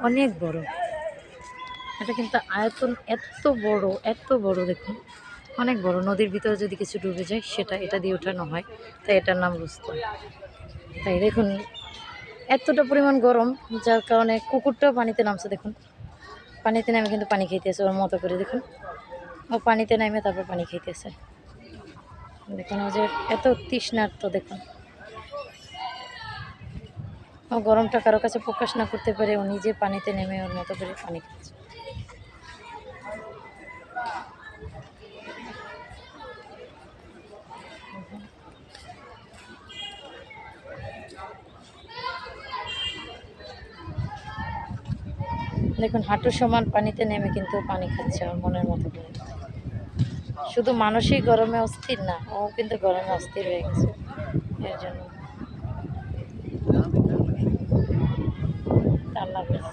অনেক বড়। এটা কিন্তু আয়তন এত বড় দেখুন, অনেক বড়। নদীর ভিতরে যদি কিছু ডুবে যায় এটা দিয়ে ওঠানো হয়, তাই এটার নাম রুস্তম। তাই দেখুন এতটা পরিমাণ গরম, যার কারণে কুকুরটাও পানিতে নামছে। দেখুন পানিতে নেমে কিন্তু পানি খাইতেছে ওর মতো করে। দেখুন ও পানিতে নেমে তারপর পানি খাইতেছে। দেখুন ও যে এত তৃষ্ণার্ত। দেখুন ও গরমটা কারো কাছে প্রকাশ না করতে পারে, ও নিজে পানিতে নেমে ওর মতো করে পানি খাচ্ছে। দেখুন হাঁটু সমান পানিতে নেমে কিন্তু পানি খাচ্ছে ওর মনের মতো করে। শুধু মানুষই গরমে অস্থির না, ও কিন্তু গরমে অস্থির হয়ে গেছে এর জন্য।